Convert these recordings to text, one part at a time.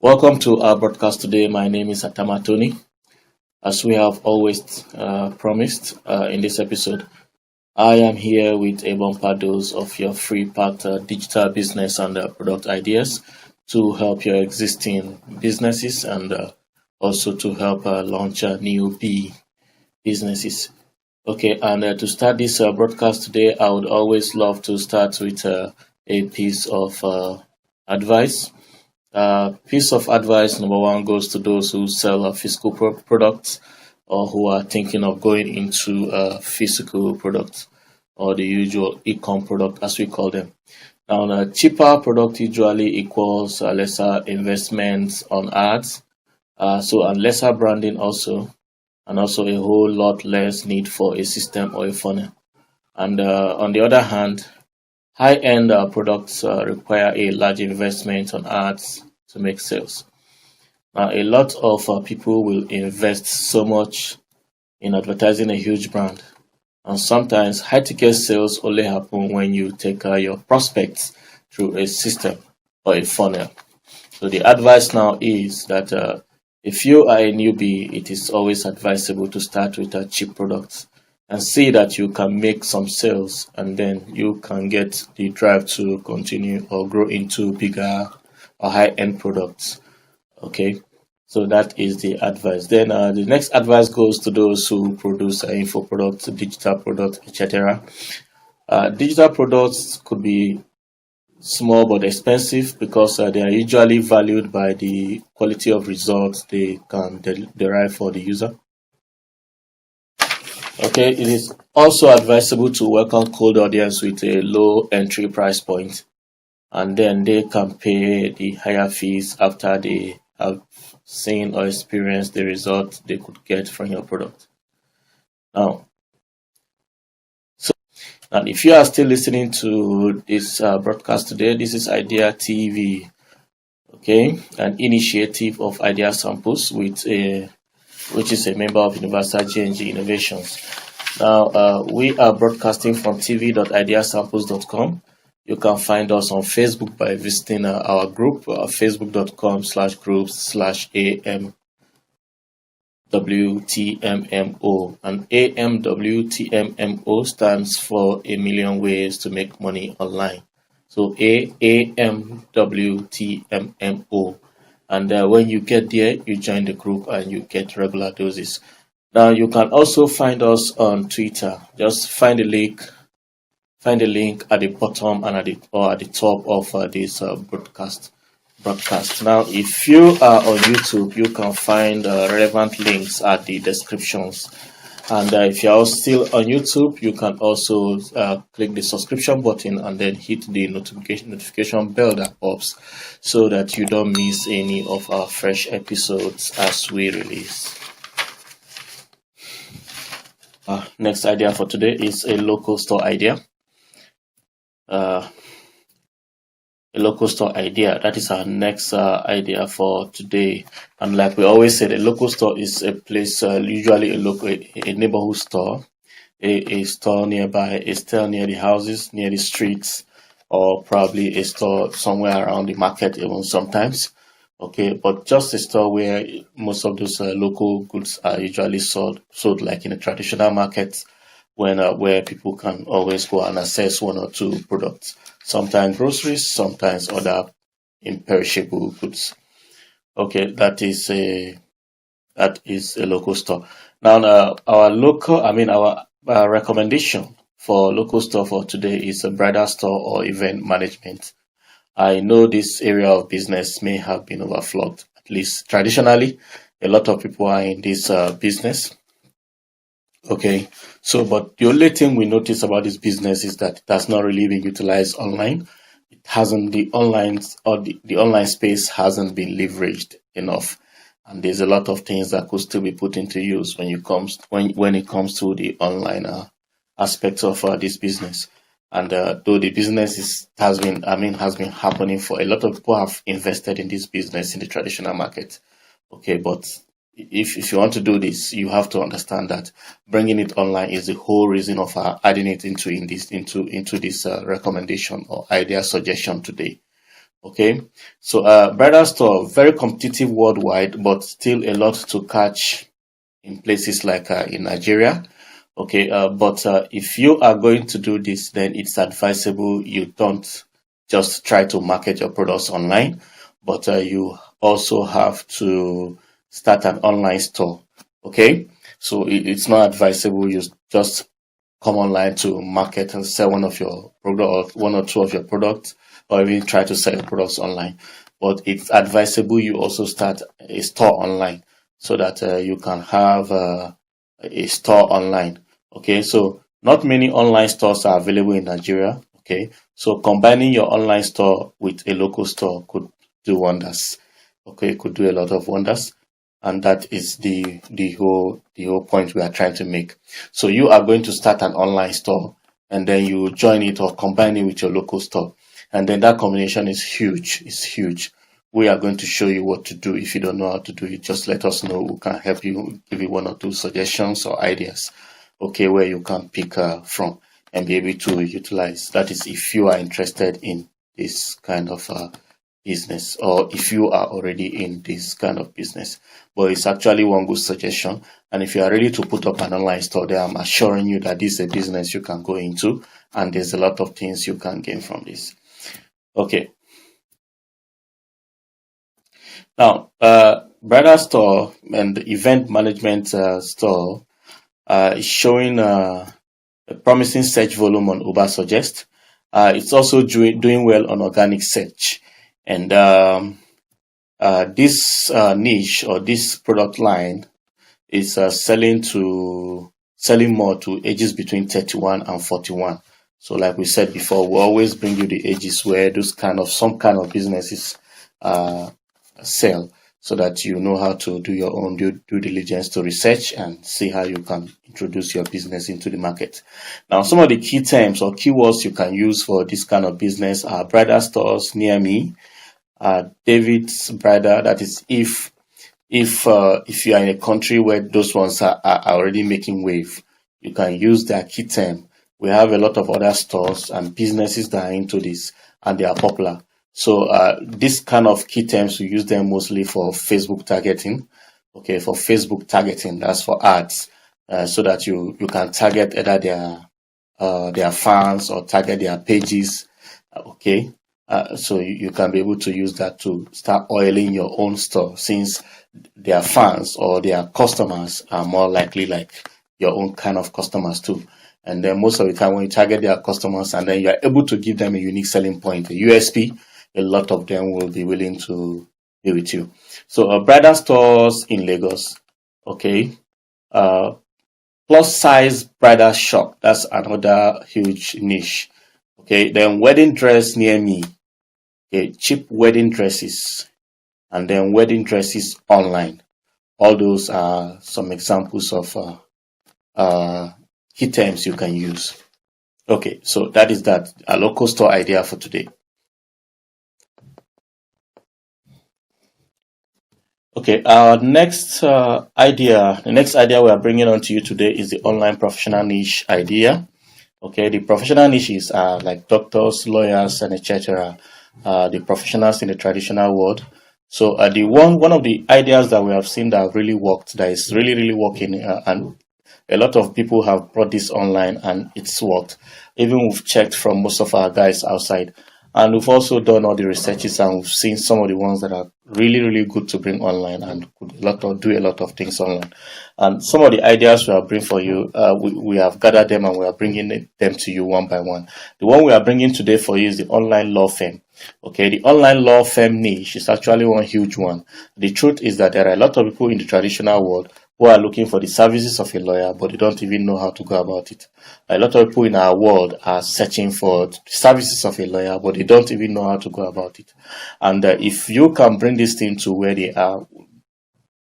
Welcome to our broadcast today. My name is Atama Tony. As we have always promised in this episode, I am here with a bumper dose of your free packed digital business and product ideas to help your existing businesses and also to help launch new businesses. Okay, and to start this broadcast today, I would always love to start with a piece of advice. Piece of advice number one goes to those who sell physical products or who are thinking of going into physical products or the usual e-com product as we call them. Now, a cheaper product usually equals lesser investments on ads, and lesser branding also, and also a whole lot less need for a system or a funnel. And on the other hand, high-end products require a large investment on ads to make sales. Now, a lot of people will invest so much in advertising a huge brand, and sometimes high-ticket sales only happen when you take your prospects through a system or a funnel. So the advice now is that if you are a newbie, it is always advisable to start with cheap products and see that you can make some sales, and then you can get the drive to continue or grow into bigger or high-end products. Okay, so that is the advice. Then the next advice goes to those who produce info products, digital products, etc. Digital products could be small but expensive because they are usually valued by the quality of results they can derive for the user. Okay, it is also advisable to welcome cold audience with a low entry price point, and then they can pay the higher fees after they have seen or experienced the result they could get from your product. Now, and if you are still listening to this broadcast today, this is Idea TV, okay, an initiative of Idea Samples which is a member of Universal G&G Innovations. Now, we are broadcasting from tv.ideasamples.com. You can find us on Facebook by visiting our group, facebook.com/AMWTMMO. And AMWTMMO stands for A Million Ways to Make Money Online. So AMWTMMO. And when you get there, you join the group and you get regular doses. Now, you can also find us on Twitter. Just find the link at the bottom and at the top of this broadcast. Now, if you are on YouTube, you can find relevant links at the descriptions. And if you are still on YouTube, you can also click the subscription button and then hit the notification bell that pops so that you don't miss any of our fresh episodes as we release. Next idea for today is a local store idea. A local store idea. That is our next idea for today. And like we always say, a local store is a place, usually a neighborhood store, a store nearby, a store near the houses, near the streets, or probably a store somewhere around the market even sometimes. Okay, but just a store where most of those local goods are usually sold like in a traditional market, where people can always go and access one or two products. Sometimes groceries, sometimes other imperishable goods. Okay, that is a local store. Now, our recommendation for local store for today is a bridal store or event management. I know this area of business may have been overflogged. At least traditionally, a lot of people are in this business. Okay, so but the only thing we notice about this business is that it has not really been utilized online. It hasn't the online space hasn't been leveraged enough, and there's a lot of things that could still be put into use when it comes to the online aspects of this business. And though the business has been happening for a lot of people have invested in this business in the traditional market. Okay, but if you want to do this, you have to understand that bringing it online is the whole reason of adding it into this recommendation or idea suggestion today. Okay, so bridal store very competitive worldwide, but still a lot to catch in places like in Nigeria. Okay, but if you are going to do this, then it's advisable you don't just try to market your products online, but you also have to start an online store. Okay, so it's not advisable you just come online to market and sell one of your product or one or two of your products, or even try to sell your products online. But it's advisable you also start a store online so that you can have a store online. Okay, so not many online stores are available in Nigeria. Okay, so combining your online store with a local store could do wonders. Okay, could do a lot of wonders, and that is the whole point we are trying to make. So you are going to start an online store, and then you join it or combine it with your local store, and then that combination is huge. It's huge. We are going to show you what to do. If you don't know how to do it, just let us know. We can help you, give you one or two suggestions or ideas, okay, where you can pick from and be able to utilize. That is if you are interested in this kind of business, or if you are already in this kind of business. But it's actually one good suggestion. And if you are ready to put up an online store there, I'm assuring you that this is a business you can go into, and there's a lot of things you can gain from this. Okay. Now, bridal store and the event management store is showing a promising search volume on Uber Suggest. It's also doing well on organic search. And this niche or this product line is selling more to ages between 31 and 41. So like we said before, we always bring you the ages where some kind of businesses sell, so that you know how to do your own due diligence to research and see how you can introduce your business into the market. Now, some of the key terms or keywords you can use for this kind of business are bridal stores near me, David's Bridal. That is if you are in a country where those ones are already making wave, you can use their key term. We have a lot of other stores and businesses that are into this, and they are popular. So this kind of key terms, we use them mostly for Facebook targeting. Okay, for Facebook targeting, that's for ads, so that you can target either their fans or target their pages. Okay, so you can be able to use that to start oiling your own store, since their fans or their customers are more likely like your own kind of customers too. And then most of the time when you target their customers and then you are able to give them a unique selling point, a USP, a lot of them will be willing to be with you. So bridal stores in Lagos, okay. Plus size bridal shop, that's another huge niche. Okay, then wedding dress near me, okay, cheap wedding dresses, and then wedding dresses online. All those are some examples of key terms you can use. Okay, so that is a local store idea for today. Okay, our next idea, the next idea we are bringing on to you today is the online professional niche idea. Okay, the professional niches are like doctors, lawyers, and etc. The professionals in the traditional world. So the one of the ideas that we have seen that have really worked, that is really working, and a lot of people have brought this online and it's worked. Even we've checked from most of our guys outside. And we've also done all the researches and we've seen some of the ones that are really good to bring online and could do a lot of things online. And some of the ideas we are bringing for you, we have gathered them and we are bringing them to you one by one. The one we are bringing today for you is the online law firm. Okay, the online law firm niche is actually one huge one. The truth is that there are a lot of people in the traditional world who are looking for the services of a lawyer, but they don't even know how to go about it. A lot of people in our world are searching for the services of a lawyer, but they don't even know how to go about it. And if you can bring this thing to where they are,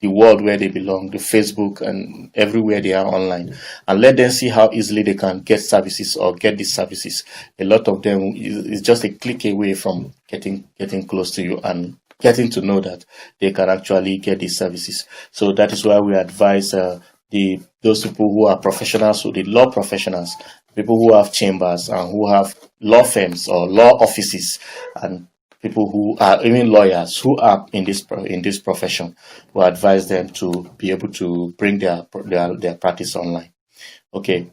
the world where they belong, the Facebook and everywhere they are online, and let them see how easily they can get services or get these services. A lot of them is just a click away from getting close to you and getting to know that they can actually get these services. So that is why we advise those people who are professionals, so the law professionals, people who have chambers and who have law firms or law offices, and people who are even lawyers who are in this profession. We advise them to be able to bring their practice online. Okay,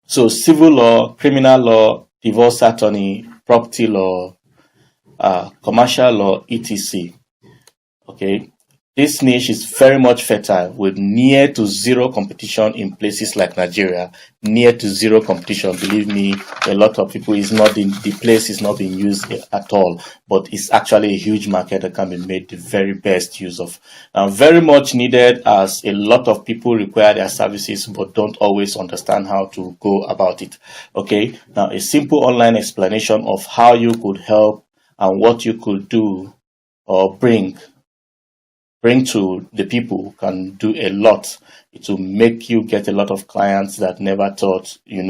so civil law, criminal law, divorce attorney, property law, commercial law, etc. Okay, this niche is very much fertile with near to zero competition in places like Nigeria. Near to zero competition. Believe me, a lot of people the place is not being used at all, but it's actually a huge market that can be made the very best use of. Very much needed as a lot of people require their services but don't always understand how to go about it. Okay, now a simple online explanation of how you could help and what you could do or bring to the people can do a lot. It will make you get a lot of clients that never thought you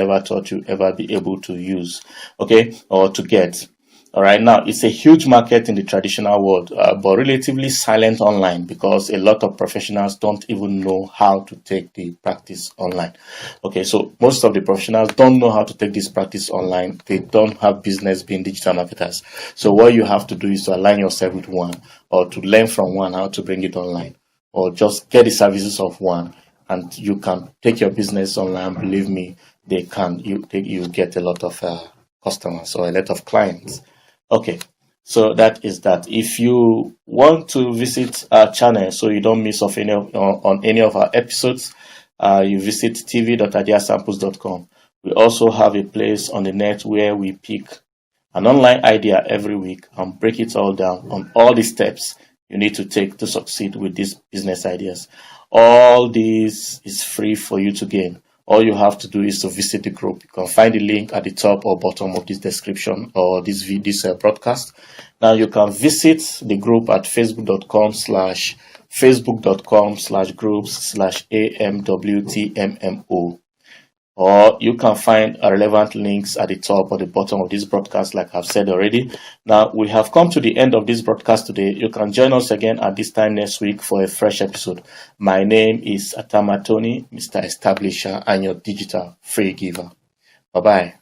ever be able to use, okay, or to get. All right, now it's a huge market in the traditional world, but relatively silent online because a lot of professionals don't even know how to take the practice online. Okay, so most of the professionals don't know how to take this practice online. They don't have business being digital marketers. So what you have to do is to align yourself with one, or to learn from one how to bring it online, or just get the services of one, and you can take your business online. Believe me, you get a lot of customers or a lot of clients. Okay, so that is that. If you want to visit our channel so you don't miss on any of our episodes, you visit tv.ideasamples.com. We also have a place on the net where we pick an online idea every week and break it all down on all the steps you need to take to succeed with these business ideas. All this is free for you to gain. All you have to do is to visit the group. You can find the link at the top or bottom of this description or this broadcast. Now you can visit the group at facebook.com/groups/amwtmmo. Or you can find relevant links at the top or the bottom of this broadcast, like I've said already. Now, we have come to the end of this broadcast today. You can join us again at this time next week for a fresh episode. My name is Atama Tony, Mr. Establisher, and your digital free giver. Bye-bye.